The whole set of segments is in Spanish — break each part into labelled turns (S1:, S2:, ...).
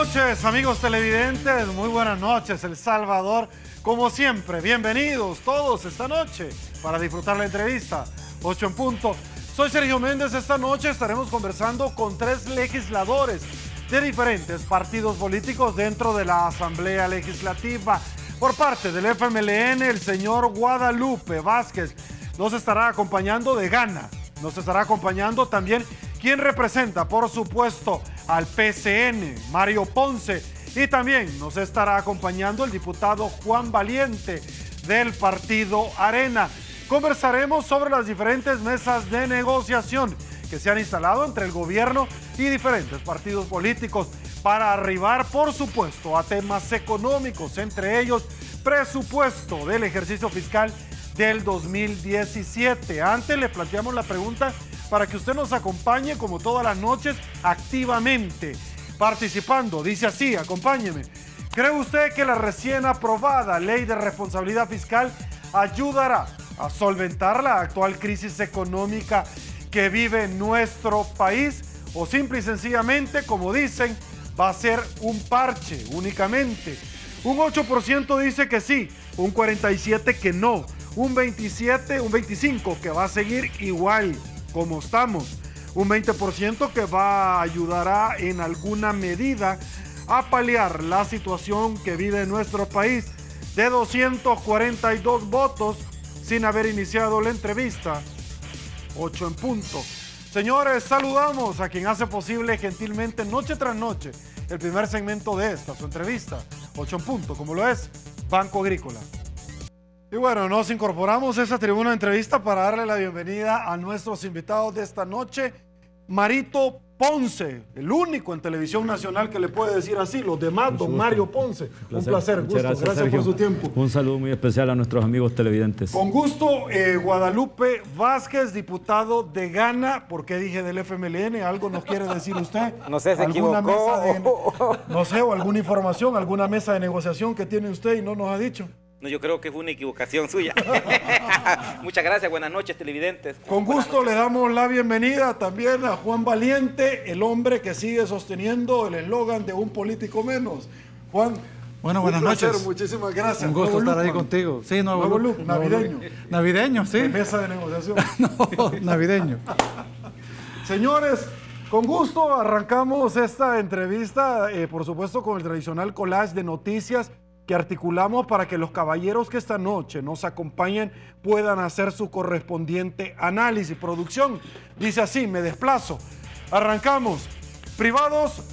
S1: noches, amigos televidentes, muy buenas noches, El Salvador. Como siempre, bienvenidos todos esta noche para disfrutar la entrevista. 8 en punto. Soy Sergio Méndez. Esta noche estaremos conversando con 3 legisladores de diferentes partidos políticos dentro de la Asamblea Legislativa. Por parte del FMLN, el señor Guadalupe Vázquez nos estará acompañando de Ghana. Nos estará acompañando también quien representa, por supuesto, al PCN, Mario Ponce. Y también nos estará acompañando el diputado Juan Valiente del partido Arena. Conversaremos sobre las diferentes mesas de negociación que se han instalado entre el gobierno y diferentes partidos políticos para arribar, por supuesto, a temas económicos, entre ellos presupuesto del ejercicio fiscal del 2017. Antes le planteamos la pregunta para que usted nos acompañe como todas las noches activamente participando. Dice así, acompáñeme. ¿Cree usted que la recién aprobada ley de responsabilidad fiscal ayudará a solventar la actual crisis económica que vive nuestro país? ¿O simple y sencillamente, como dicen, va a ser un parche únicamente? Un 8% dice que sí, un 47% que no, un 25% que va a seguir igual como estamos, un 20% que ayudará en alguna medida a paliar la situación que vive nuestro país. De 242 votos, sin haber iniciado la entrevista, 8 en punto. Señores, saludamos a quien hace posible gentilmente noche tras noche el primer segmento de esta, su entrevista, 8 en punto, como lo es Banco Agrícola. Y bueno, nos incorporamos a esta tribuna de entrevista para darle la bienvenida a nuestros invitados de esta noche. Marito Ponce, el único en televisión nacional que le puede decir así, los demás, don Mario Ponce. Un placer, gusto, gracias por su tiempo.
S2: Un saludo muy especial a nuestros amigos televidentes.
S1: Con gusto, Guadalupe Vázquez, diputado de Ghana. ¿Por qué dije del FMLN? ¿Algo nos quiere decir usted?
S3: No sé, se equivocó.
S1: No sé, o alguna información, alguna mesa de negociación que tiene usted y no nos ha dicho.
S3: No, yo creo que fue una equivocación suya. Muchas gracias, buenas noches, televidentes.
S1: Con gusto le damos la bienvenida también a Juan Valiente, el hombre que sigue sosteniendo el eslogan de un político menos. Juan,
S4: bueno, buenas noches.
S1: Muchísimas gracias.
S4: Un gusto estar ahí contigo. Sí,
S1: nuevo look, navideño.
S4: Navideño, sí.
S1: De mesa de negociación.
S4: No, navideño.
S1: Señores, con gusto arrancamos esta entrevista, por supuesto con el tradicional collage de noticias que articulamos para que los caballeros que esta noche nos acompañen puedan hacer su correspondiente análisis. Producción dice así, me desplazo. Arrancamos. Privados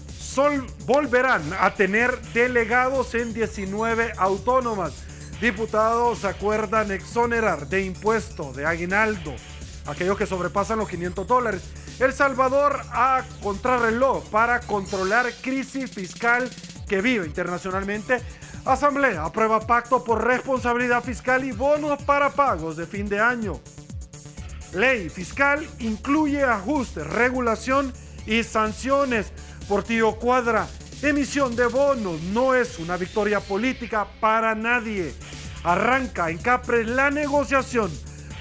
S1: volverán a tener delegados en 19 autónomas. Diputados acuerdan exonerar de impuesto de aguinaldo aquellos que sobrepasan los $500. El Salvador a contrarreloj para controlar crisis fiscal que vive internacionalmente. Asamblea aprueba pacto por responsabilidad fiscal y bonos para pagos de fin de año. Ley fiscal incluye ajustes, regulación y sanciones. Portillo Cuadra, emisión de bonos no es una victoria política para nadie. Arranca en Capre la negociación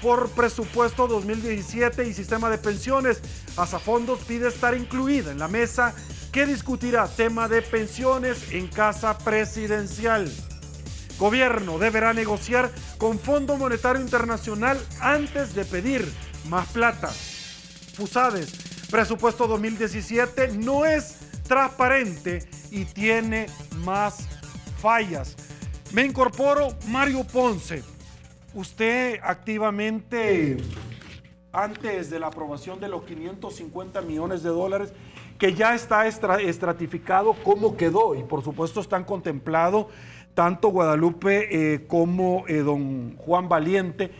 S1: por presupuesto 2017 y sistema de pensiones. Asafondos pide estar incluida en la mesa que discutirá tema de pensiones en casa presidencial. Gobierno deberá negociar con Fondo Monetario Internacional antes de pedir más plata. FUSADES, presupuesto 2017 no es transparente y tiene más fallas. Me incorporo, Mario Ponce. Usted activamente, antes de la aprobación de los $550 millones, que ya está estratificado cómo quedó, y por supuesto están contemplados tanto Guadalupe como don Juan Valiente,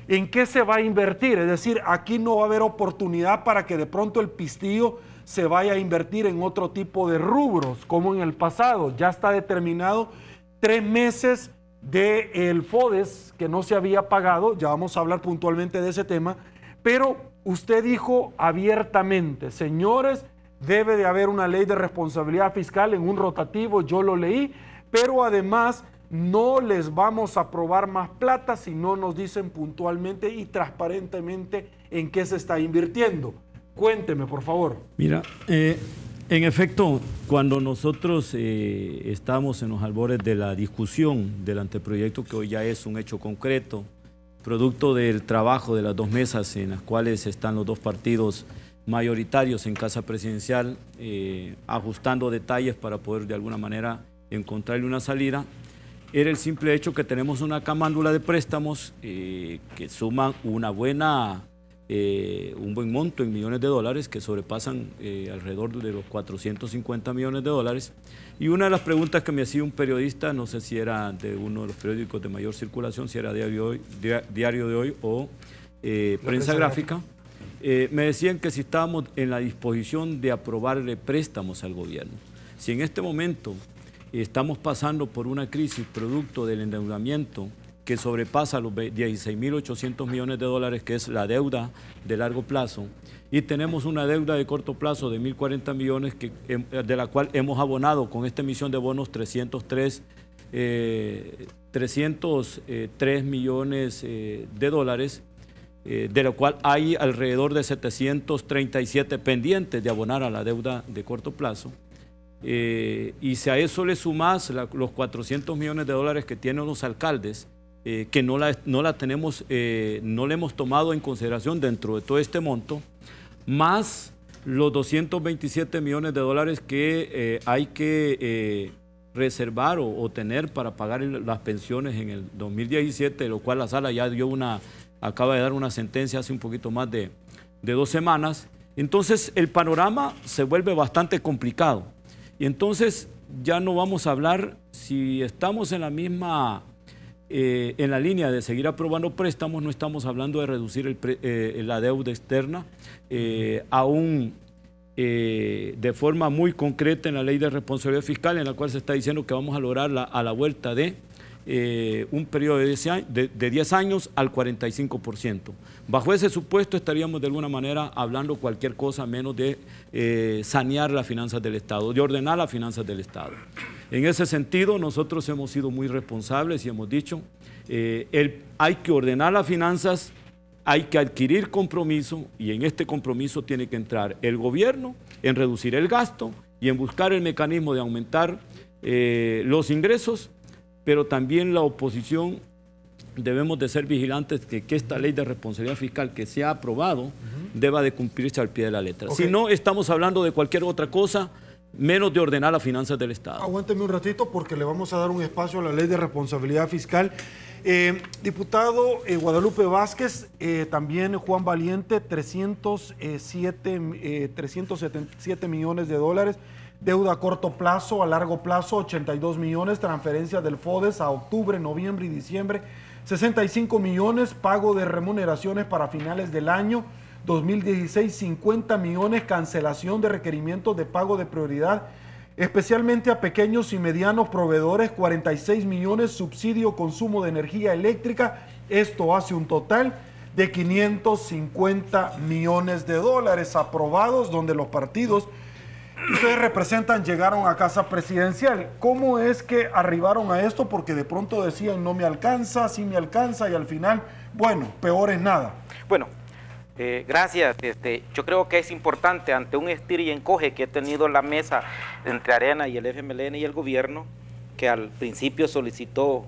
S1: en qué se va a invertir. Es decir, aquí no va a haber oportunidad para que de pronto el pistillo se vaya a invertir en otro tipo de rubros, como en el pasado. Ya está determinado 3 meses del FODES que no se había pagado, ya vamos a hablar puntualmente de ese tema, pero usted dijo abiertamente, señores, debe de haber una ley de responsabilidad fiscal en un rotativo, yo lo leí, pero además no les vamos a aprobar más plata si no nos dicen puntualmente y transparentemente en qué se está invirtiendo. Cuénteme, por favor.
S2: Mira, En efecto, cuando nosotros estamos en los albores de la discusión del anteproyecto, que hoy ya es un hecho concreto, producto del trabajo de las dos mesas en las cuales están los dos partidos mayoritarios en Casa Presidencial, ajustando detalles para poder de alguna manera encontrarle una salida, era el simple hecho que tenemos una camándula de préstamos que suman un buen monto en millones de dólares, que sobrepasan alrededor de los 450 millones de dólares. Y una de las preguntas que me hacía un periodista, no sé si era de uno de los periódicos de mayor circulación, si era Diario de Hoy o Prensa Gráfica, me decían que si estábamos en la disposición de aprobarle préstamos al gobierno. Si en este momento estamos pasando por una crisis producto del endeudamiento que sobrepasa los 16.800 millones de dólares, que es la deuda de largo plazo, y tenemos una deuda de corto plazo de 1.040 millones, de la cual hemos abonado con esta emisión de bonos 303 millones de dólares, de lo cual hay alrededor de 737 pendientes de abonar a la deuda de corto plazo. Y si a eso le sumas los 400 millones de dólares que tienen los alcaldes, que no la hemos tomado en consideración dentro de todo este monto, más los 227 millones de dólares que hay que reservar o tener para pagar las pensiones en el 2017, de lo cual la sala ya acaba de dar una sentencia hace un poquito más de 2 semanas. Entonces el panorama se vuelve bastante complicado. Y entonces ya no vamos a hablar si estamos en la misma, en la línea de seguir aprobando préstamos, no estamos hablando de reducir la deuda externa, aún de forma muy concreta en la ley de responsabilidad fiscal, en la cual se está diciendo que vamos a lograrla a la vuelta de un periodo de 10 años al 45%. Bajo ese supuesto estaríamos de alguna manera hablando cualquier cosa menos de sanear las finanzas del Estado, de ordenar las finanzas del Estado. En ese sentido, nosotros hemos sido muy responsables y hemos dicho, hay que ordenar las finanzas, hay que adquirir compromiso, y en este compromiso tiene que entrar el gobierno en reducir el gasto y en buscar el mecanismo de aumentar los ingresos, pero también la oposición debemos de ser vigilantes que esta ley de responsabilidad fiscal que se ha aprobado deba de cumplirse al pie de la letra. Okay. Si no, estamos hablando de cualquier otra cosa menos de ordenar las finanzas del Estado.
S1: Aguánteme un ratito porque le vamos a dar un espacio a la ley de responsabilidad fiscal. Diputado Guadalupe Vázquez, también Juan Valiente, 377 millones de dólares. Deuda a corto plazo, a largo plazo, 82 millones, transferencias del FODES a octubre, noviembre y diciembre, 65 millones, pago de remuneraciones para finales del año 2016, 50 millones, cancelación de requerimientos de pago de prioridad, especialmente a pequeños y medianos proveedores, 46 millones, subsidio consumo de energía eléctrica. Esto hace un total de 550 millones de dólares aprobados, donde los partidos que ustedes representan llegaron a Casa Presidencial. ¿Cómo es que arribaron a esto? Porque de pronto decían no me alcanza, sí me alcanza, y al final, bueno, peor es nada.
S3: Bueno, gracias. Yo creo que es importante ante un estir y encoge que ha tenido la mesa entre Arena y el FMLN y el gobierno, que al principio solicitó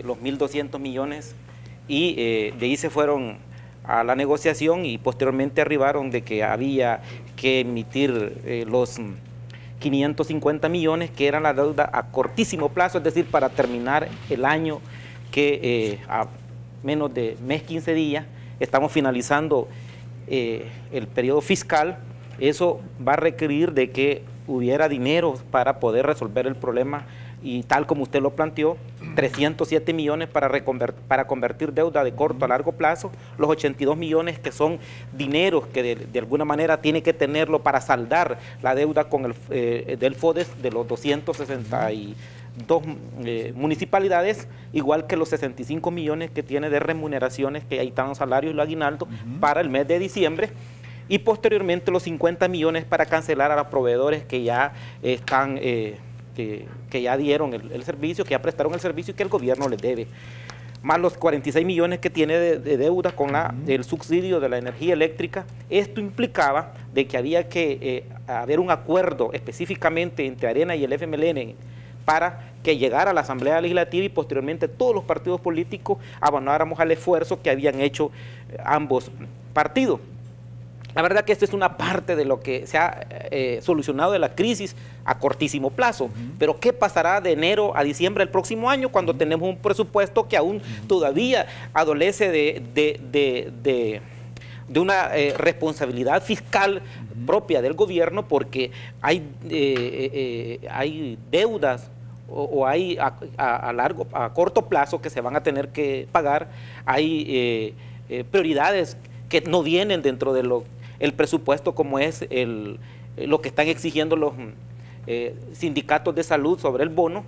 S3: los 1.200 millones y de ahí se fueron a la negociación y posteriormente arribaron de que había que emitir los 550 millones, que eran la deuda a cortísimo plazo, es decir, para terminar el año, que a menos de mes 15 días estamos finalizando el periodo fiscal. Eso va a requerir de que hubiera dinero para poder resolver el problema, y tal como usted lo planteó, 307 millones para convertir deuda de corto a largo plazo, los 82 millones que son dineros que de alguna manera tiene que tenerlo para saldar la deuda con del FODES de los 262 municipalidades, igual que los 65 millones que tiene de remuneraciones, que ahí están los salarios y los aguinaldos para el mes de diciembre, y posteriormente los 50 millones para cancelar a los proveedores que ya están... Que ya dieron el servicio, que ya prestaron el servicio y que el gobierno les debe, más los 46 millones que tiene de deuda con el subsidio de la energía eléctrica. Esto implicaba de que había que haber un acuerdo específicamente entre Arena y el FMLN para que llegara a la Asamblea Legislativa y posteriormente todos los partidos políticos abonáramos al esfuerzo que habían hecho ambos partidos. La verdad que esta es una parte de lo que se ha solucionado de la crisis a cortísimo plazo. Pero ¿qué pasará de enero a diciembre del próximo año cuando tenemos un presupuesto que aún todavía adolece de una responsabilidad fiscal propia del gobierno, porque hay deudas o hay a corto plazo que se van a tener que pagar, hay prioridades que no vienen dentro de el presupuesto, como es lo que están exigiendo los sindicatos de salud sobre el bono,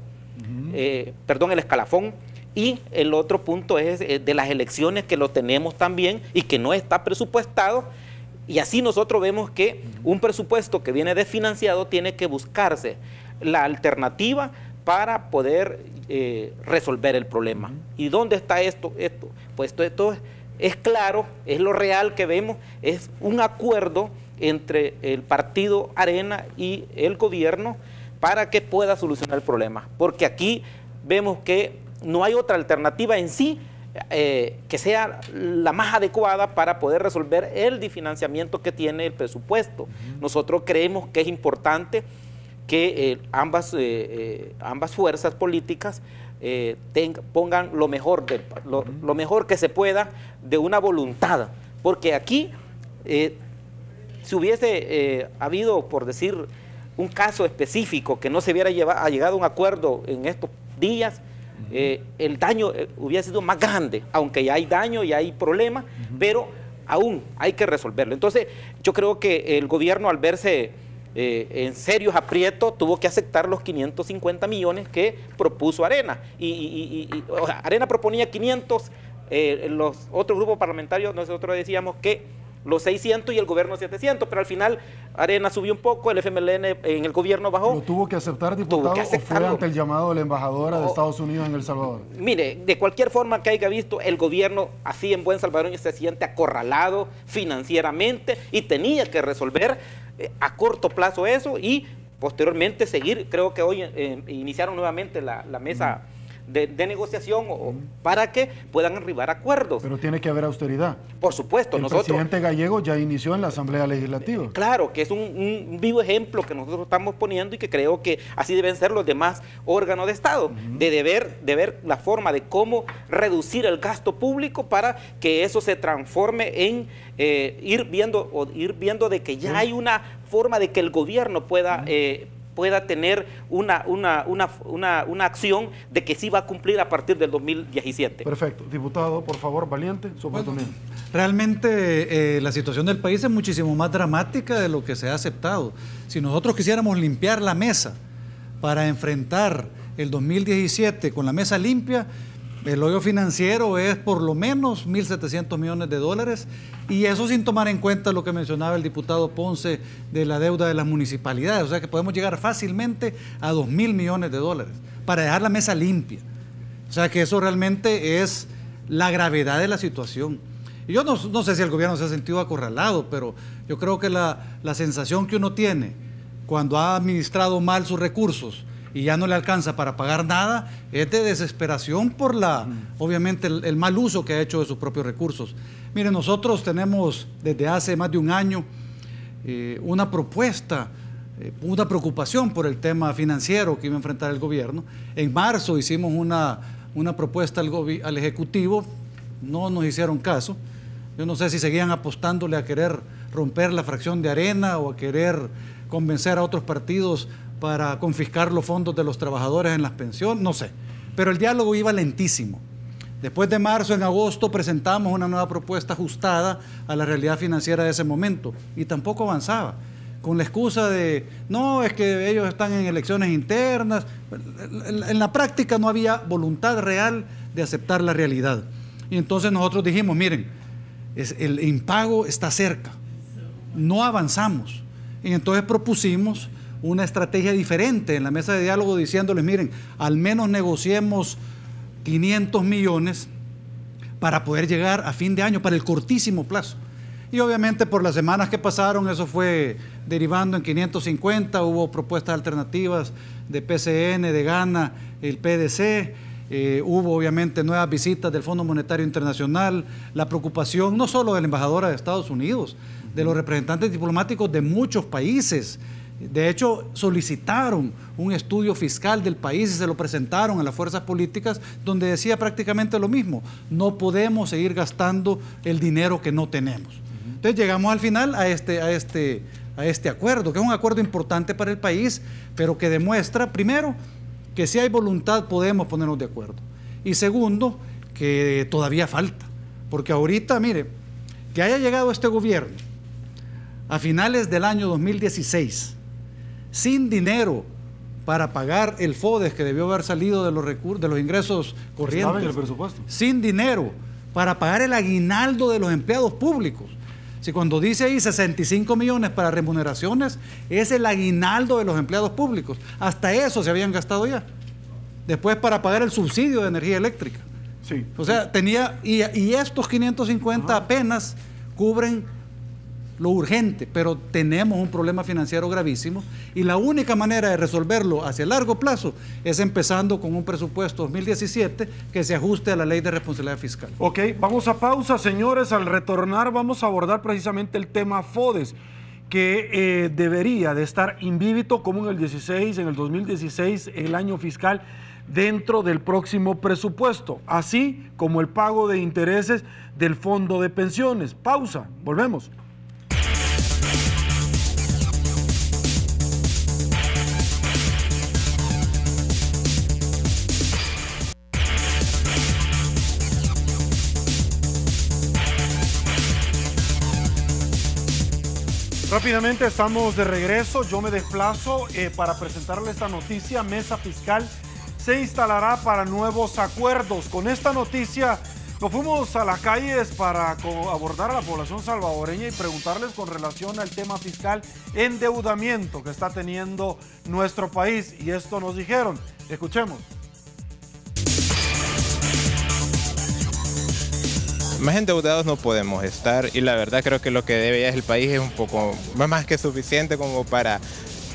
S3: perdón, el escalafón. Y el otro punto es de las elecciones, que lo tenemos también y que no está presupuestado. Y así nosotros vemos que un presupuesto que viene desfinanciado tiene que buscarse la alternativa para poder resolver el problema. ¿Y dónde está esto? Pues esto es claro, es lo real que vemos, es un acuerdo entre el partido Arena y el gobierno para que pueda solucionar el problema. Porque aquí vemos que no hay otra alternativa en sí que sea la más adecuada para poder resolver el disfinanciamiento que tiene el presupuesto. Nosotros creemos que es importante que ambas fuerzas políticas pongan lo mejor que se pueda de una voluntad, porque aquí si hubiese habido, por decir, un caso específico que no se hubiera llegado a un acuerdo en estos días, el daño hubiera sido más grande, aunque ya hay daño y hay problemas, pero aún hay que resolverlo. Entonces yo creo que el gobierno, al verse en serios aprietos, tuvo que aceptar los 550 millones que propuso Arena. O sea, Arena proponía 500, los otros grupos parlamentarios nosotros decíamos que los 600 y el gobierno 700, pero al final Arena subió un poco, el FMLN en el gobierno bajó.
S1: ¿Lo tuvo que aceptar, diputado, o fue ante el llamado de la embajadora de Estados Unidos en El Salvador?
S3: Mire, de cualquier forma que haya visto, el gobierno, así en buen salvadoreño, se siente acorralado financieramente y tenía que resolver a corto plazo eso y posteriormente seguir. Creo que hoy iniciaron nuevamente la mesa de negociación para que puedan arribar a acuerdos.
S1: Pero tiene que haber austeridad.
S3: Por supuesto.
S1: El presidente Gallego ya inició en la Asamblea Legislativa.
S3: Claro, que es un vivo ejemplo que nosotros estamos poniendo y que creo que así deben ser los demás órganos de Estado, de ver la forma de cómo reducir el gasto público para que eso se transforme en ir viendo de que ya hay una forma de que el gobierno pueda tener una acción de que sí va a cumplir a partir del 2017.
S1: Perfecto. Diputado, por favor, valiente, su oportunidad.
S4: Bueno, realmente la situación del país es muchísimo más dramática de lo que se ha aceptado. Si nosotros quisiéramos limpiar la mesa para enfrentar el 2017 con la mesa limpia, el hoyo financiero es por lo menos 1.700 millones de dólares, y eso sin tomar en cuenta lo que mencionaba el diputado Ponce de la deuda de las municipalidades. O sea que podemos llegar fácilmente a 2.000 millones de dólares para dejar la mesa limpia. O sea que eso realmente es la gravedad de la situación. Y yo no sé si el gobierno se ha sentido acorralado, pero yo creo que la sensación que uno tiene cuando ha administrado mal sus recursos y ya no le alcanza para pagar nada, es de desesperación por obviamente, el mal uso que ha hecho de sus propios recursos. Miren, nosotros tenemos desde hace más de un año una propuesta, una preocupación por el tema financiero que iba a enfrentar el gobierno. En marzo hicimos una propuesta al Ejecutivo, no nos hicieron caso. Yo no sé si seguían apostándole a querer romper la fracción de Arena o a querer convencer a otros partidos para confiscar los fondos de los trabajadores en las pensiones, no sé. Pero el diálogo iba lentísimo. Después de marzo, en agosto, presentamos una nueva propuesta ajustada a la realidad financiera de ese momento y tampoco avanzaba. Con la excusa de, no, es que ellos están en elecciones internas. En la práctica no había voluntad real de aceptar la realidad. Y entonces nosotros dijimos, miren, el impago está cerca, no avanzamos. Y entonces propusimos una estrategia diferente en la mesa de diálogo diciéndoles, miren, al menos negociemos 500 millones para poder llegar a fin de año, para el cortísimo plazo. Y obviamente por las semanas que pasaron eso fue derivando en 550, hubo propuestas alternativas de PCN, de Ghana, el PDC, hubo obviamente nuevas visitas del Fondo Monetario Internacional, la preocupación no solo de la embajadora de Estados Unidos, de los representantes diplomáticos de muchos países. De hecho, solicitaron un estudio fiscal del país y se lo presentaron a las fuerzas políticas donde decía prácticamente lo mismo: no podemos seguir gastando el dinero que no tenemos. Entonces llegamos al final a este acuerdo, que es un acuerdo importante para el país, pero que demuestra, primero, que si hay voluntad podemos ponernos de acuerdo. Y segundo, que todavía falta. Porque ahorita, mire, que haya llegado este gobierno a finales del año 2016 sin dinero para pagar el FODES que debió haber salido de los ingresos corrientes,
S1: estaba en el presupuesto,
S4: sin dinero para pagar el aguinaldo de los empleados públicos. Si cuando dice ahí 65 millones para remuneraciones, es el aguinaldo de los empleados públicos. Hasta eso se habían gastado ya. Después para pagar el subsidio de energía eléctrica.
S1: Sí.
S4: O sea, tenía, y estos 550 apenas cubren lo urgente, pero tenemos un problema financiero gravísimo y la única manera de resolverlo hacia largo plazo es empezando con un presupuesto 2017 que se ajuste a la ley de responsabilidad fiscal.
S1: Ok, vamos a pausa, señores. Al retornar vamos a abordar precisamente el tema FODES, que debería de estar invívido como en el 2016, el año fiscal, dentro del próximo presupuesto, así como el pago de intereses del fondo de pensiones. Pausa, volvemos. Rápidamente estamos de regreso. Yo me desplazo para presentarle esta noticia. Mesa Fiscal se instalará para nuevos acuerdos. Con esta noticia nos fuimos a las calles para abordar a la población salvadoreña y preguntarles con relación al tema fiscal, endeudamiento que está teniendo nuestro país. Y esto nos dijeron. Escuchemos.
S5: Más endeudados no podemos estar y la verdad creo que lo que debe ya es el país es un poco más que suficiente como para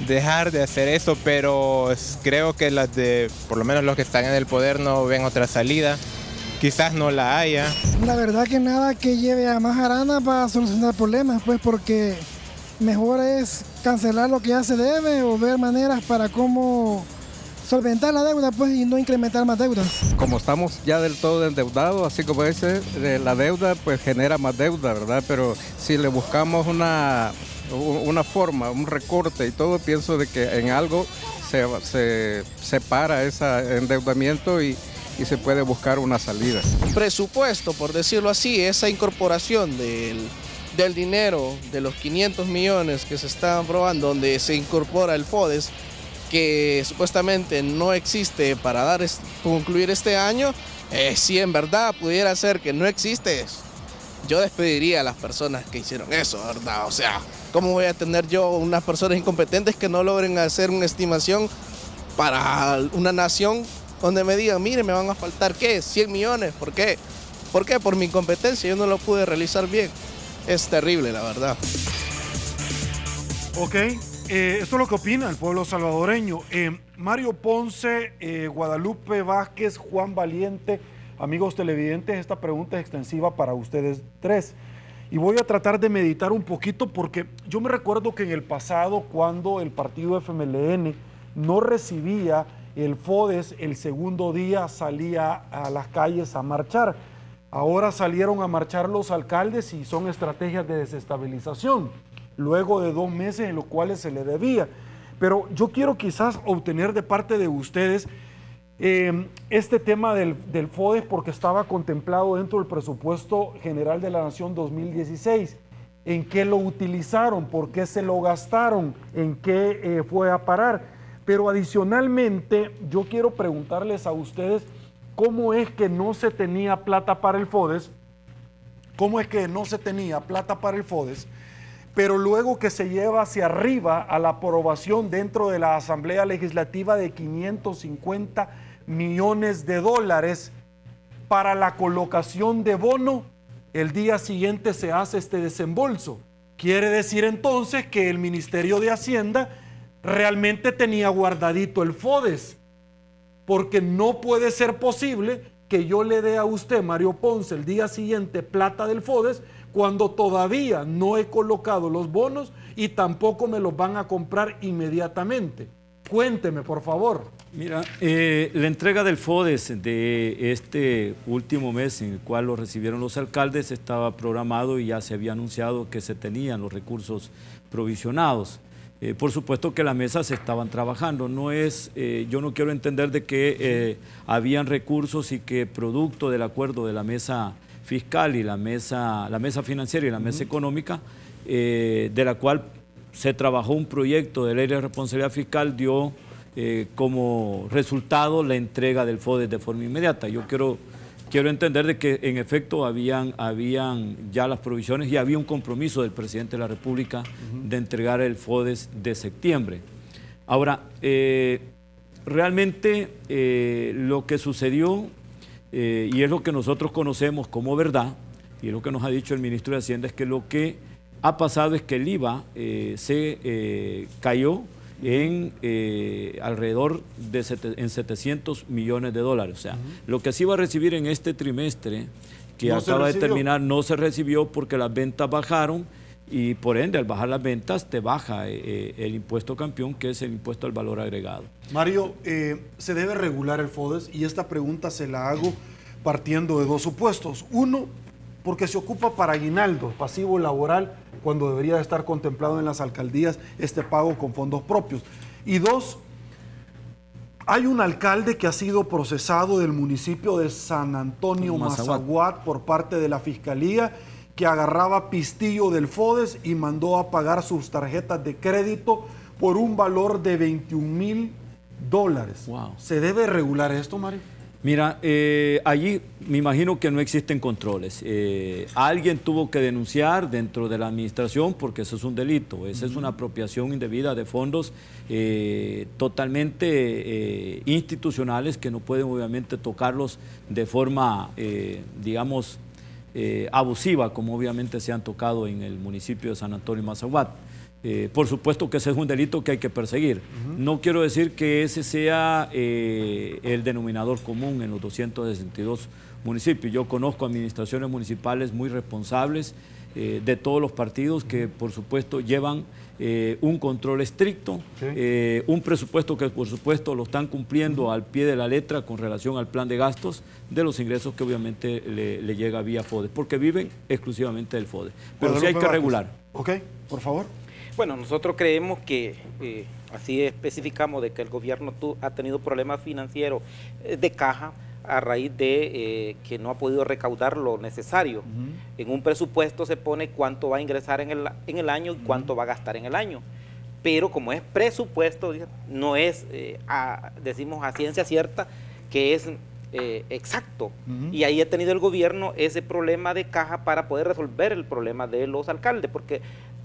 S5: dejar de hacer eso, pero creo que por lo menos los que están en el poder no ven otra salida, quizás no la haya.
S6: La verdad que nada que lleve a más jarana para solucionar problemas, pues porque mejor es cancelar lo que ya se debe o ver maneras para cómo solventar la deuda, pues, y no incrementar más deudas.
S7: Como estamos ya del todo endeudados, así como dice, la deuda pues genera más deuda, ¿verdad? Pero si le buscamos una forma, un recorte y todo, pienso de que en algo se separa ese endeudamiento y se puede buscar una salida.
S8: Presupuesto, por decirlo así, esa incorporación del dinero de los 500 millones que se están aprobando, donde se incorpora el FODES, que supuestamente no existe para concluir este año, si en verdad pudiera ser que no existe, yo despediría a las personas que hicieron eso, ¿verdad? O sea, ¿cómo voy a tener yo unas personas incompetentes que no logren hacer una estimación para una nación donde me digan, mire, me van a faltar, ¿qué? 100 millones, ¿por qué? ¿Por qué? Por mi incompetencia, yo no lo pude realizar bien. Es terrible, la verdad.
S1: Ok. Esto es lo que opina el pueblo salvadoreño. Mario Ponce, Guadalupe Vázquez, Juan Valiente, amigos televidentes, esta pregunta es extensiva para ustedes tres. Y voy a tratar de meditar un poquito porque yo me recuerdo que en el pasado, cuando el partido FMLN no recibía el FODES, el segundo día salía a las calles a marchar. Ahora salieron a marchar los alcaldes y son estrategias de desestabilización, luego de 2 meses en los cuales se le debía. Pero yo quiero quizás obtener de parte de ustedes este tema del FODES, porque estaba contemplado dentro del presupuesto general de la Nación 2016. ¿En qué lo utilizaron? ¿Por qué se lo gastaron? ¿En qué fue a parar? Pero adicionalmente, yo quiero preguntarles a ustedes cómo es que no se tenía plata para el FODES, pero luego que se lleva hacia arriba a la aprobación dentro de la Asamblea Legislativa de 550 millones de dólares para la colocación de bono el día siguiente se hace este desembolso. Quiere decir entonces que el Ministerio de Hacienda realmente tenía guardadito el FODES, porque no puede ser posible que yo le dé a usted, Mario Ponce, el día siguiente plata del FODES cuando todavía no he colocado los bonos y tampoco me los van a comprar inmediatamente. Cuénteme, por favor.
S2: Mira, la entrega del FODES de este último mes en el cual lo recibieron los alcaldes estaba programado y ya se había anunciado que se tenían los recursos provisionados. Por supuesto que las mesas estaban trabajando. No es, yo no quiero entender de que habían recursos y que producto del acuerdo de la mesa fiscal y la mesa financiera y la mesa económica, de la cual se trabajó un proyecto de ley de responsabilidad fiscal, dio como resultado la entrega del FODES de forma inmediata. Yo quiero entender de que en efecto habían ya las provisiones y había un compromiso del presidente de la República de entregar el FODES de septiembre. Ahora, realmente lo que sucedió, y es lo que nosotros conocemos como verdad, y es lo que nos ha dicho el ministro de Hacienda, es que lo que ha pasado es que el IVA se cayó en alrededor de 700 millones de dólares. O sea, lo que se iba a recibir en este trimestre que
S1: no
S2: acaba de terminar no se recibió porque las ventas bajaron y por ende al bajar las ventas te baja el impuesto campeón, que es el impuesto al valor agregado.
S1: Mario, se debe regular el FODES y esta pregunta se la hago partiendo de dos supuestos. Uno, porque se ocupa para aguinaldo, pasivo laboral, cuando debería estar contemplado en las alcaldías este pago con fondos propios. Y dos, hay un alcalde que ha sido procesado del municipio de San Antonio Mazahuat por parte de la Fiscalía, que agarraba pistillo del FODES y mandó a pagar sus tarjetas de crédito por un valor de $21,000.
S2: Wow.
S1: ¿Se debe regular esto, Mario?
S2: Mira, allí me imagino que no existen controles. Alguien tuvo que denunciar dentro de la administración porque eso es un delito. Esa es una apropiación indebida de fondos totalmente institucionales que no pueden obviamente tocarlos de forma, digamos, abusiva, como obviamente se han tocado en el municipio de San Antonio Mazahuat. Por supuesto que ese es un delito que hay que perseguir. No quiero decir que ese sea el denominador común en los 262 municipios. Yo conozco administraciones municipales muy responsables de todos los partidos que por supuesto llevan un control estricto, un presupuesto que por supuesto lo están cumpliendo al pie de la letra con relación al plan de gastos de los ingresos que obviamente le llega vía FODES, porque viven exclusivamente del FODES. Pero sí hay que regular.
S1: Ok, por favor.
S3: Bueno, nosotros creemos que, así especificamos, de que el gobierno ha tenido problemas financieros de caja a raíz de que no ha podido recaudar lo necesario. En un presupuesto se pone cuánto va a ingresar en el año y cuánto va a gastar en el año. Pero como es presupuesto, no es, decimos a ciencia cierta, que es exacto. Y ahí ha tenido el gobierno ese problema de caja para poder resolver el problema de los alcaldes, porque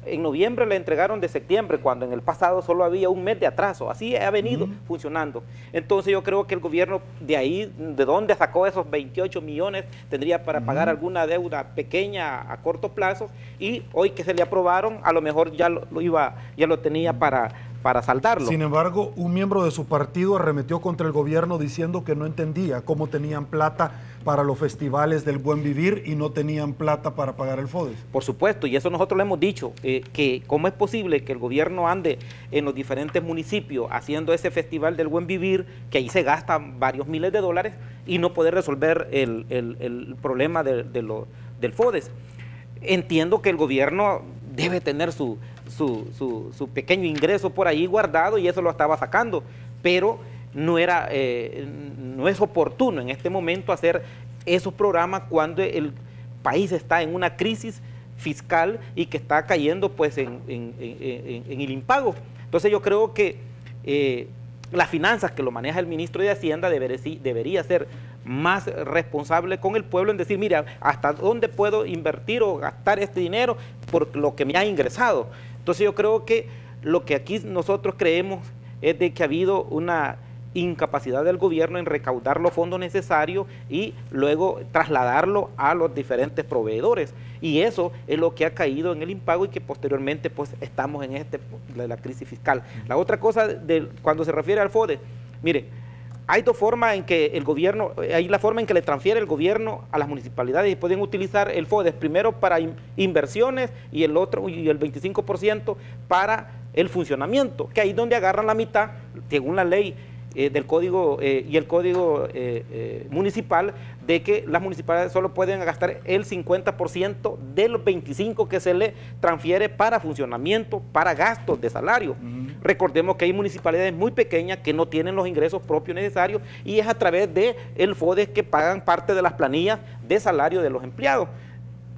S3: en noviembre le entregaron de septiembre, cuando en el pasado solo había un mes de atraso. Así ha venido funcionando. Entonces yo creo que el gobierno de ahí, de donde sacó esos 28 millones, tendría para pagar alguna deuda pequeña a corto plazo, y hoy que se le aprobaron, a lo mejor ya lo tenía para saldarlo.
S1: Sin embargo, un miembro de su partido arremetió contra el gobierno diciendo que no entendía cómo tenían plata para los festivales del Buen Vivir y no tenían plata para pagar el FODES.
S3: Por supuesto, y eso nosotros le hemos dicho, que cómo es posible que el gobierno ande en los diferentes municipios haciendo ese festival del Buen Vivir, que ahí se gastan varios miles de dólares, y no poder resolver el problema del FODES. Entiendo que el gobierno debe tener su pequeño ingreso por ahí guardado y eso lo estaba sacando, pero no es oportuno en este momento hacer esos programas cuando el país está en una crisis fiscal y que está cayendo pues en el impago. Entonces yo creo que las finanzas que lo maneja el ministro de Hacienda debería ser más responsable con el pueblo en decir, mira, hasta dónde puedo invertir o gastar este dinero por lo que me ha ingresado. Entonces yo creo que lo que aquí nosotros creemos es de que ha habido una incapacidad del gobierno en recaudar los fondos necesarios y luego trasladarlo a los diferentes proveedores. Y eso es lo que ha caído en el impago y que posteriormente pues estamos en la crisis fiscal. La otra cosa, cuando se refiere al FODES, mire, hay dos formas en que el gobierno, hay la forma en que le transfiere el gobierno a las municipalidades y pueden utilizar el FODES primero para inversiones y el 25% para el funcionamiento, que ahí es donde agarran la mitad, según la ley del código y el código municipal, de que las municipalidades solo pueden gastar el 50% de los 25% que se le transfiere para funcionamiento, para gastos de salario. Recordemos que hay municipalidades muy pequeñas que no tienen los ingresos propios necesarios y es a través del FODES que pagan parte de las planillas de salario de los empleados.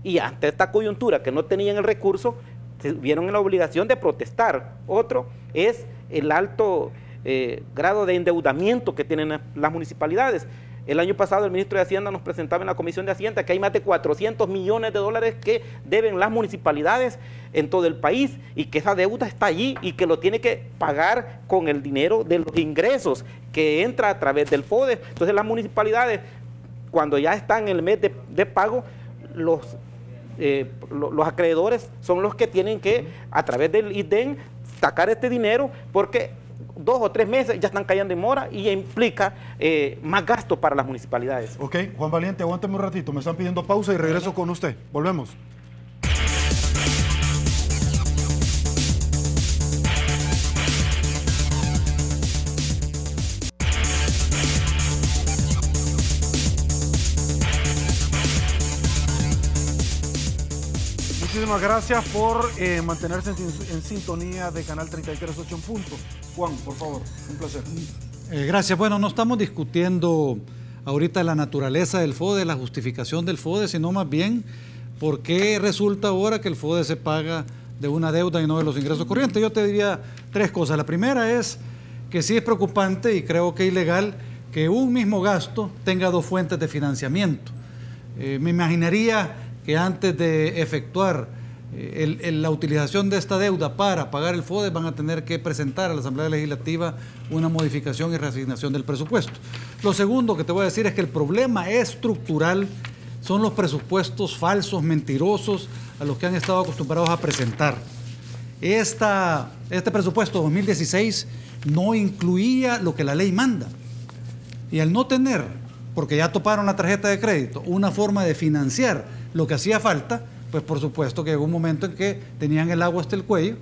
S3: Y ante esta coyuntura que no tenían el recurso, se vieron en la obligación de protestar. Otro es el alto grado de endeudamiento que tienen las municipalidades. El año pasado el ministro de Hacienda nos presentaba en la Comisión de Hacienda que hay más de 400 millones de dólares que deben las municipalidades en todo el país y que esa deuda está allí y que lo tiene que pagar con el dinero de los ingresos que entra a través del FODES. Entonces las municipalidades, cuando ya están en el mes de pago, los acreedores son los que tienen que, a través del IDEN, sacar este dinero porque 2 o 3 meses ya están cayendo en mora y implica más gasto para las municipalidades.
S1: Ok, Juan Valiente, aguántame un ratito, me están pidiendo pausa y regreso con usted. Volvemos. Muchísimas gracias por mantenerse en sintonía de Canal 33.8 en punto. Juan, por favor, un placer.
S4: Gracias. Bueno, no estamos discutiendo ahorita la naturaleza del FODES, la justificación del FODES, sino más bien por qué resulta ahora que el FODES se paga de una deuda y no de los ingresos corrientes. Yo te diría 3 cosas. La primera es que sí es preocupante y creo que es ilegal que un mismo gasto tenga 2 fuentes de financiamiento. Me imaginaría que antes de efectuar la utilización de esta deuda para pagar el FODES van a tener que presentar a la Asamblea Legislativa una modificación y reasignación del presupuesto. Lo segundo que te voy a decir es que el problema estructural son los presupuestos falsos, mentirosos, a los que han estado acostumbrados a presentar. Este presupuesto 2016 no incluía lo que la ley manda. Y al no tener, porque ya toparon la tarjeta de crédito, una forma de financiar lo que hacía falta, pues por supuesto que llegó un momento en que tenían el agua hasta el cuello,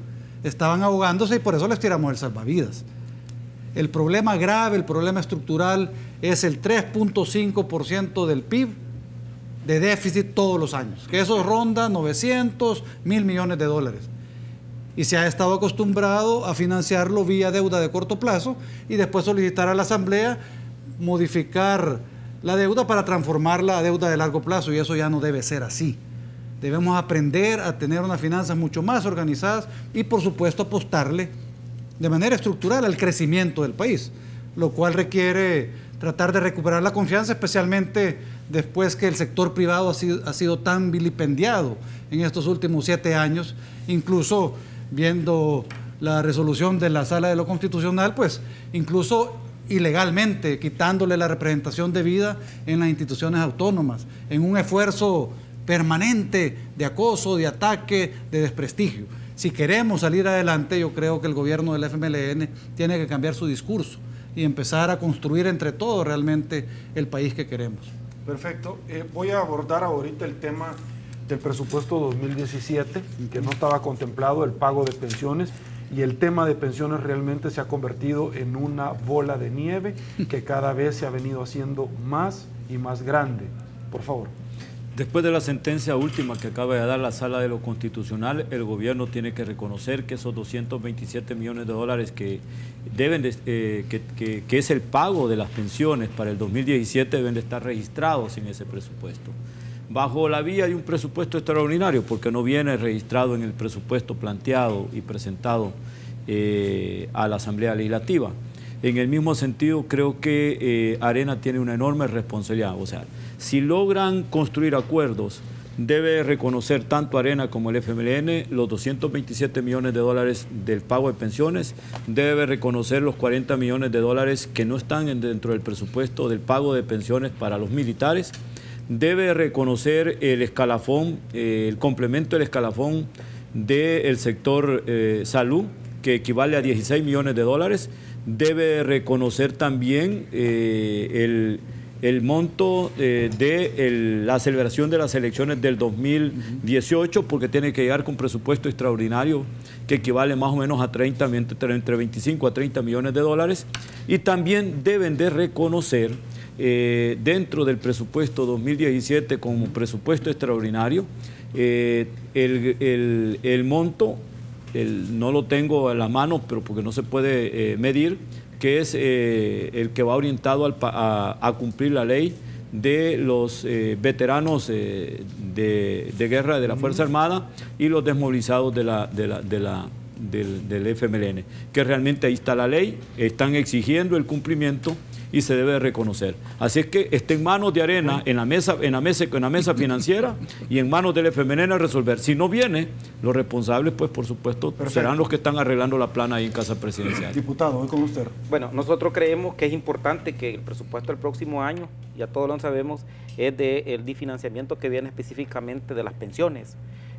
S4: estaban ahogándose y por eso les tiramos el salvavidas. El problema grave, el problema estructural es el 3.5% del PIB de déficit todos los años, que eso ronda 900, 1.000 millones de dólares. Y se ha estado acostumbrado a financiarlo vía deuda de corto plazo y después solicitar a la Asamblea modificar la deuda para transformarla a deuda de largo plazo, y eso ya no debe ser así. Debemos aprender a tener unas finanzas mucho más organizadas y, por supuesto, apostarle de manera estructural al crecimiento del país, lo cual requiere tratar de recuperar la confianza, especialmente después que el sector privado ha sido tan vilipendiado en estos últimos 7 años, incluso viendo la resolución de la Sala de lo Constitucional, pues incluso ilegalmente quitándole la representación debida en las instituciones autónomas, en un esfuerzo permanente de acoso, de ataque, de desprestigio. Si queremos salir adelante, yo creo que el gobierno del FMLN tiene que cambiar su discurso y empezar a construir entre todos realmente el país que queremos.
S1: Perfecto. Voy a abordar ahorita el tema del presupuesto 2017, que no estaba contemplado el pago de pensiones, y el tema de pensiones realmente se ha convertido en una bola de nieve que cada vez se ha venido haciendo más y más grande. Por favor.
S2: Después de la sentencia última que acaba de dar la Sala de lo Constitucional, el gobierno tiene que reconocer que esos 227 millones de dólares que deben que es el pago de las pensiones para el 2017 deben de estar registrados en ese presupuesto. Bajo la vía de un presupuesto extraordinario, porque no viene registrado en el presupuesto planteado y presentado a la Asamblea Legislativa. En el mismo sentido, creo que Arena tiene una enorme responsabilidad. O sea, si logran construir acuerdos debe reconocer tanto Arena como el FMLN los 227 millones de dólares del pago de pensiones, debe reconocer los 40 millones de dólares que no están dentro del presupuesto del pago de pensiones para los militares, debe reconocer el escalafón, el complemento del escalafón del sector salud, que equivale a 16 millones de dólares, debe reconocer también el monto de la celebración de las elecciones del 2018, porque tiene que llegar con presupuesto extraordinario que equivale más o menos a entre 25 a 30 millones de dólares, y también deben de reconocer dentro del presupuesto 2017 como presupuesto extraordinario el monto, no lo tengo a la mano, pero porque no se puede medir, que es el que va orientado a cumplir la ley de los veteranos de guerra de la Fuerza Armada y los desmovilizados del FMLN, que realmente ahí está la ley, están exigiendo el cumplimiento y se debe reconocer. Así es que está en manos de Arena, en la mesa financiera, y en manos del FMLN resolver. Si no viene, los responsables, pues por supuesto, serán los que están arreglando la plana ahí en Casa Presidencial.
S1: Diputado, voy con usted.
S3: Bueno, nosotros creemos que es importante que el presupuesto del próximo año, ya todos lo sabemos, es del financiamiento que viene específicamente de las pensiones.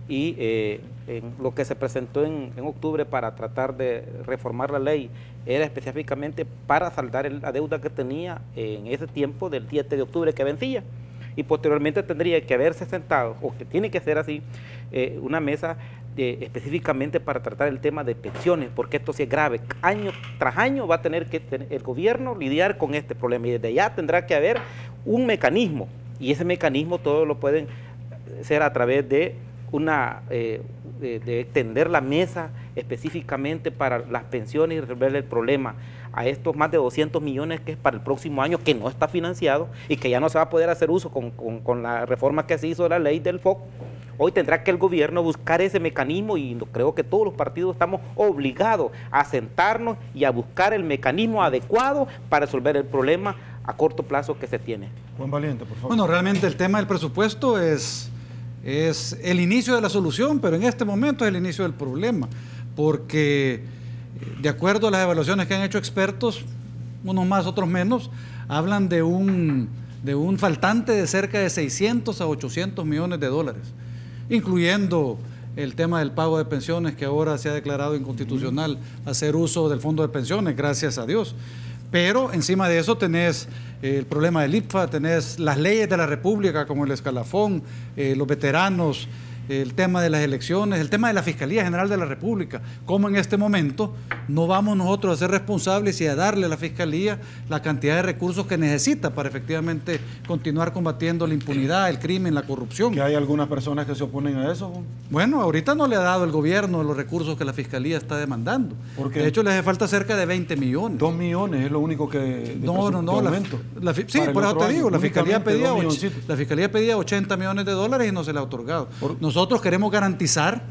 S3: Y en lo que se presentó en octubre para tratar de reformar la ley era específicamente para saldar la deuda que tenía en ese tiempo del 7 de octubre que vencía, y posteriormente tendría que haberse sentado, o que tiene que ser así, una mesa específicamente para tratar el tema de pensiones, porque esto sí es grave. Año tras año va a tener que el gobierno lidiar con este problema, y desde ya tendrá que haber un mecanismo, y ese mecanismo todo lo pueden ser a través de de extender la mesa específicamente para las pensiones y resolver el problema a estos más de 200 millones que es para el próximo año, que no está financiado y que ya no se va a poder hacer uso con la reforma que se hizo de la ley del FOC. Hoy tendrá que el gobierno buscar ese mecanismo, y creo que todos los partidos estamos obligados a sentarnos y a buscar el mecanismo adecuado para resolver el problema a corto plazo que se tiene.
S1: Juan Valiente, por favor.
S4: Bueno, realmente el tema del presupuesto es el inicio de la solución, pero en este momento es el inicio del problema, porque de acuerdo a las evaluaciones que han hecho expertos, unos más, otros menos, hablan de un faltante de cerca de 600 a 800 millones de dólares, incluyendo el tema del pago de pensiones, que ahora se ha declarado inconstitucional hacer uso del fondo de pensiones, gracias a Dios. Pero encima de eso tenés el problema del IPFA, tenés las leyes de la República como el escalafón, los veteranos, el tema de las elecciones, el tema de la Fiscalía General de la República. Cómo en este momento no vamos nosotros a ser responsables y a darle a la Fiscalía la cantidad de recursos que necesita para efectivamente continuar combatiendo la impunidad, el crimen, la corrupción.
S1: ¿Que hay algunas personas que se oponen a eso?
S4: Bueno, ahorita no le ha dado el gobierno los recursos que la Fiscalía está demandando.
S1: ¿Por qué?
S4: De hecho, le hace falta cerca de 20 millones.
S1: 2 millones es lo único que...
S4: No, sí, por eso te digo, la Fiscalía pedía 80 millones de dólares y no se le ha otorgado. Nosotros queremos garantizar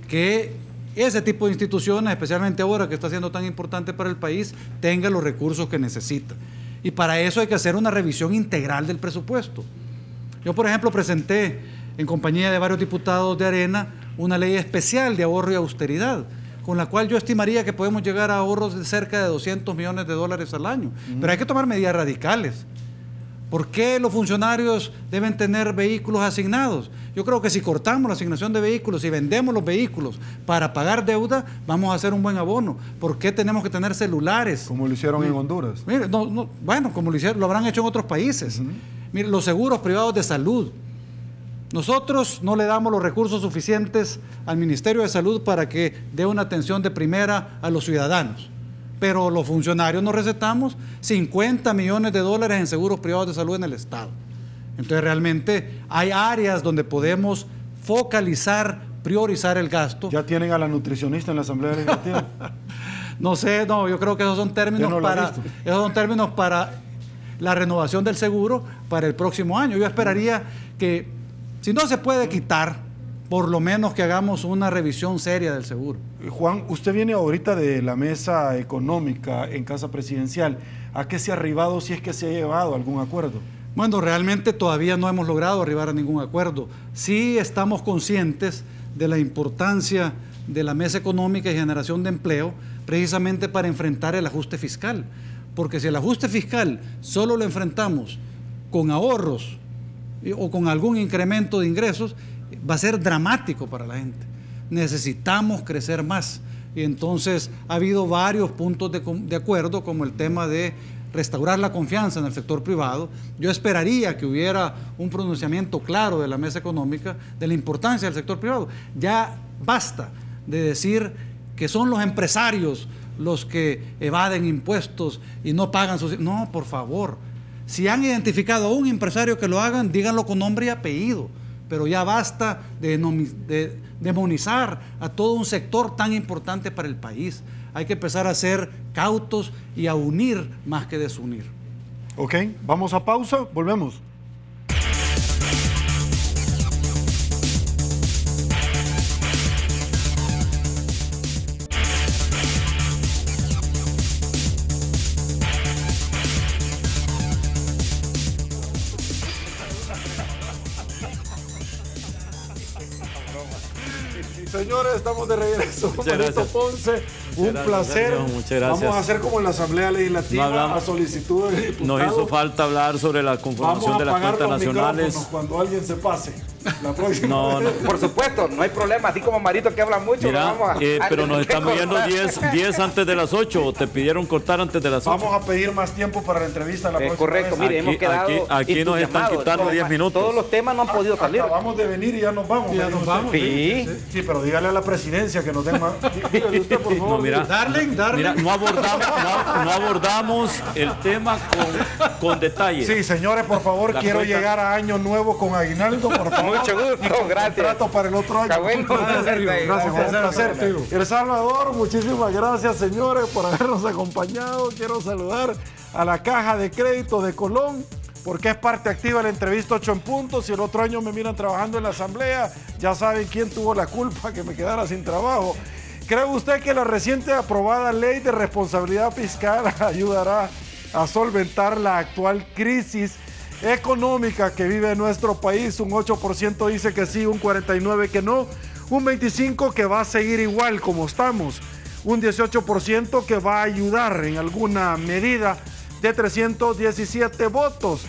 S4: que ese tipo de instituciones, especialmente ahora que está siendo tan importante para el país, tenga los recursos que necesita. Y para eso hay que hacer una revisión integral del presupuesto. Yo, por ejemplo, presenté en compañía de varios diputados de Arena una ley especial de ahorro y austeridad, con la cual yo estimaría que podemos llegar a ahorros de cerca de 200 millones de dólares al año. Pero hay que tomar medidas radicales. ¿Por qué los funcionarios deben tener vehículos asignados? Yo creo que si cortamos la asignación de vehículos y vendemos los vehículos para pagar deuda, vamos a hacer un buen abono. ¿Por qué tenemos que tener celulares?
S1: Como lo hicieron en Honduras.
S4: Mire, bueno, como lo habrán hecho en otros países. Mire, los seguros privados de salud. Nosotros no le damos los recursos suficientes al Ministerio de Salud para que dé una atención de primera a los ciudadanos. Pero los funcionarios nos recetamos 50 millones de dólares en seguros privados de salud en el Estado. Entonces realmente hay áreas donde podemos focalizar, priorizar el gasto.
S1: ¿Ya tienen a la nutricionista en la Asamblea Legislativa?
S4: No sé, yo creo que esos son términos para la renovación del seguro para el próximo año. Yo esperaría que, si no se puede quitar, por lo menos que hagamos una revisión seria del seguro.
S1: Juan, usted viene ahorita de la mesa económica en Casa Presidencial. ¿A qué se ha arribado, si es que se ha llevado algún acuerdo?
S4: Bueno, realmente todavía no hemos logrado arribar a ningún acuerdo. Sí estamos conscientes de la importancia de la mesa económica y generación de empleo, precisamente para enfrentar el ajuste fiscal. Porque si el ajuste fiscal solo lo enfrentamos con ahorros o con algún incremento de ingresos, va a ser dramático para la gente. Necesitamos crecer más. Y entonces ha habido varios puntos de acuerdo, como el tema de restaurar la confianza en el sector privado. Yo esperaría que hubiera un pronunciamiento claro de la mesa económica de la importancia del sector privado. Ya basta de decir que son los empresarios los que evaden impuestos y no pagan sus... No, por favor. Si han identificado a un empresario que lo hagan, díganlo con nombre y apellido. Pero ya basta de demonizar a todo un sector tan importante para el país. Hay que empezar a ser cautos y a unir más que desunir.
S1: Ok, vamos a pausa, volvemos. Señores, estamos de regreso. Marito Ponce, un placer.
S2: Muchas gracias.
S1: Vamos a hacer como en la Asamblea Legislativa, a solicitud de diputados.
S2: Nos hizo falta hablar sobre la conformación de las cuentas nacionales.
S1: Cuando alguien se pase. La próxima.
S2: No.
S3: Por supuesto, no hay problema. Así como Marito que habla mucho,
S2: mira,
S3: vamos a
S2: pero nos están viendo 10 antes de las 8. ¿O te pidieron cortar antes de las 8?
S1: Vamos a pedir más tiempo para la entrevista la próxima
S3: correcto,
S1: vez.
S3: mire, hemos quedado
S2: aquí nos están quitando 10 minutos.
S3: Todos los temas no han podido salir.
S1: Acabamos de venir y ya nos vamos.
S4: Ya nos vamos.
S1: Sí, pero dígale a la presidencia que nos den más. Dígale usted, por favor.
S2: No, mira,
S4: Darling.
S2: Mira, no abordamos el tema con detalle.
S1: Sí, señores, por favor, quiero llegar a Año Nuevo con aguinaldo, por favor.
S3: Mucho gusto, gracias.
S1: Trato para el otro año.
S3: Bueno,
S1: gracias. El Salvador, muchísimas gracias, señores, por habernos acompañado. Quiero saludar a la Caja de Crédito de Colón, porque es parte activa de la entrevista 8 en punto. Si el otro año me miran trabajando en la asamblea, ya saben quién tuvo la culpa que me quedara sin trabajo. ¿Cree usted que la reciente aprobada ley de responsabilidad fiscal ayudará a solventar la actual crisis económica que vive nuestro país? Un 8% dice que sí, un 49% que no, un 25% que va a seguir igual como estamos, un 18% que va a ayudar en alguna medida, de 317 votos.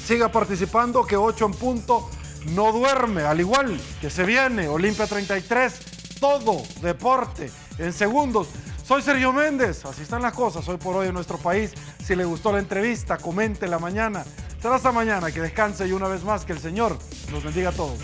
S1: Siga participando, que 8 en punto no duerme, al igual que se viene Olimpia 33, todo deporte en segundos. Soy Sergio Méndez, así están las cosas hoy por hoy en nuestro país. Si le gustó la entrevista, comente la mañana. Será hasta mañana, que descanse y una vez más que el Señor nos bendiga a todos.